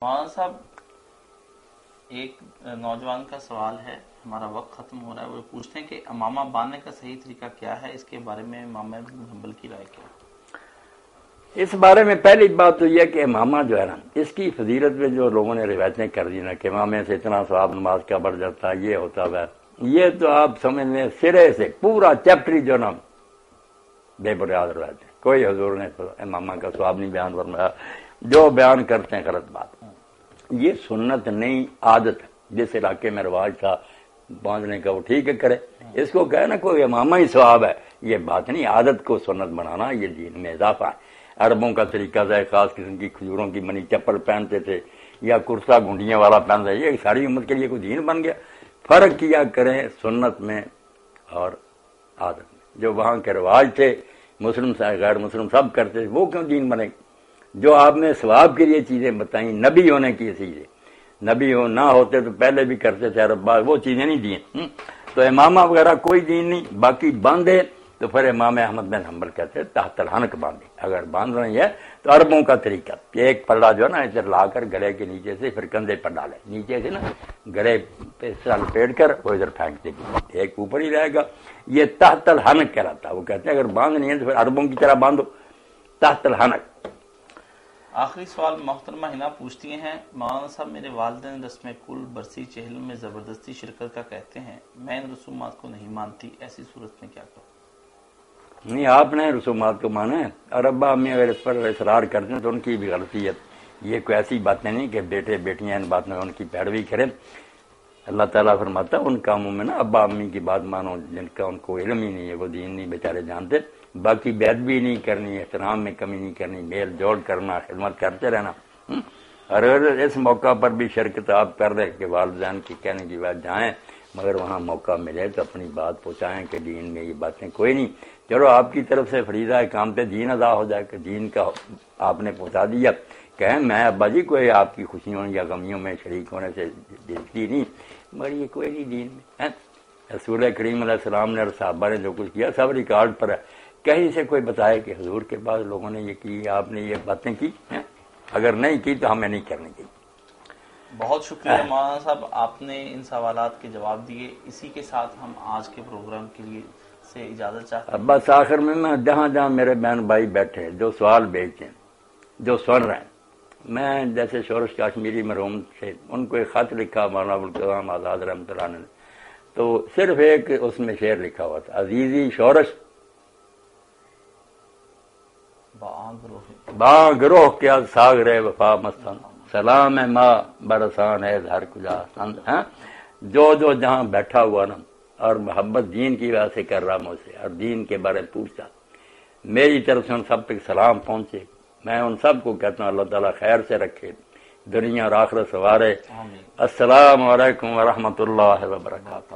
مولانا صاحب ایک نوجوان کا سوال ہے، ہمارا وقت ختم ہو رہا ہے، وہ پوچھتے ہیں کہ امامہ باندھنے کا صحیح طریقہ کیا ہے، اس کے بارے میں امام احمد بن حنبل کی رائے کیا ہے؟ اس بارے میں پہلی بات تو یہ کہ امامہ جو ہے نا، اس کی فضیلت میں جو لوگوں نے روایتیں کر دی نا کہ امامے سے اتنا ثواب نماز کا بڑھ جاتا ہے، یہ ہوتا ہے، یہ تو آپ سمجھ لیں سرے سے پورا چیپٹر جو نا بے بنیاد روایتیں، کوئی حضور نے امامہ کا ثواب نہیں بیان فرمایا، جو بیان کرتے ہیں غلط بات۔ یہ سنت نہیں، عادت ہے۔ جس علاقے میں رواج تھا باندھنے کا وہ ٹھیک ہے کرے، اس کو کہے نا کوئی امامہ ہی ثواب ہے، یہ بات نہیں۔ عادت کو سنت بنانا یہ دین میں اضافہ ہے۔ عربوں کا طریقہ تھا، خاص قسم کی کھجوروں کی منی چپل پہنتے تھے یا کرتا گھنڈیاں والا پہنتے، یہ ساری امت کے لیے کوئی دین بن گیا۔ فرق کیا کریں سنت میں اور عادت میں۔ جو وہاں کے رواج تھے مسلم سے غیر مسلم سب کرتے تھے، وہ کیوں دین بنے؟ جو آپ نے ثواب کے لیے چیزیں بتائیں نبی ہونے کی چیزیں، نبی نہ ہوتے تو پہلے بھی کرتے تھے عرب، وہ چیزیں نہیں دین۔ تو امامہ وغیرہ کوئی دین نہیں۔ باقی باندھے تو پھر امام احمد بن حنبل کہتے ہیں تحت الحنک باندھے، اگر باندھ رہے ہیں تو عربوں کا طریقہ ایک پلڑا جو ہے نا ادھر لا کر گلے کے نیچے سے پھر کندھے پر ڈالے، نیچے سے نا گلے پہ لپیٹ کر وہ ادھر پھینکتے بھی، ایک اوپر ہی رہے گا، یہ تحت الحنک کہلاتا ہے۔ وہ کہتے ہیں اگر باندھنی ہے تو پھر عربوں کی طرح باندھو، تحت الحنک۔ آخری سوال محترمہ ہنا پوچھتی ہیں، مولانا صاحب میرے والدین رسم کل برسی چہل میں زبردستی شرکت کا کہتے ہیں، میں ان رسومات کو نہیں مانتی، ایسی صورت میں کیا کروں؟ نہیں، آپ نے رسومات کو مانا ہے، اور ابا امی اگر اس پر اصرار کرتے ہیں تو ان کی بھی غلطی ہے۔ یہ کوئی ایسی باتیں نہیں کہ بیٹے بیٹیاں ان بات میں ان کی پیروی کریں۔ اللہ تعالیٰ فرماتا ہے ان کاموں میں نا ابا امی کی بات مانو جن کا ان کو علم ہی نہیں ہے، وہ دین نہیں بیچارے جانتے۔ باقی بے ادبی نہیں کرنی، احترام میں کمی نہیں کرنی، میل جوڑ کرنا، خدمت کرتے رہنا۔ اور اگر اس موقع پر بھی شرکت آپ کر رہے کہ والدین کی کہنے کی بات جائیں، مگر وہاں موقع ملے تو اپنی بات پہنچائیں کہ دین میں یہ باتیں کوئی نہیں، چلو آپ کی طرف سے فریضہ کام پہ دین ادا ہو جائے کہ دین کا آپ نے پہنچا دیا، کہیں میں ابا جی کوئی آپ کی خوشیوں یا غمیوں میں شریک ہونے سے دلتی نہیں، مگر یہ کوئی نہیں دین میں۔ رسول کریم علیہ السلام نے اور صحابہ نے جو کچھ کیا سب ریکارڈ پر ہے، کہیں سے کوئی بتائے کہ حضور کے بعد لوگوں نے یہ کی، آپ نے یہ باتیں کی، اگر نہیں کی تو ہمیں نہیں کرنی چاہیے۔ بہت شکریہ مولانا صاحب، آپ نے ان سوالات کے جواب دیے۔ اسی کے ساتھ ہم آج کے پروگرام کے لیے سے اجازت چاہتے ہیں۔ بس آخر میں جہاں جہاں میرے بہن بھائی بیٹھے جو سوال بھیجتے ہیں، جو سن رہے ہیں، میں جیسے شورش کاشمیری مرحوم سے ان کو ایک خط لکھا مولانا ابوالکلام آزاد رحمۃ اللہ نے، تو صرف ایک اس میں شعر لکھا ہوا تھا، عزیزی شورش باں گروہ کیا ساگ رہے وفا مستان، سلام ہے ماں برسان ہے ہر کجا۔ جو جہاں بیٹھا ہوا نا اور محبت دین کی وجہ سے کر رہا مجھ سے اور دین کے بارے میں پوچھتا، میری طرف سے ان سب تک سلام پہنچے۔ میں ان سب کو کہتا ہوں اللہ تعالیٰ خیر سے رکھے، دنیا اور آخرت سوارے۔ السلام علیکم ورحمۃ اللہ وبرکاتہ۔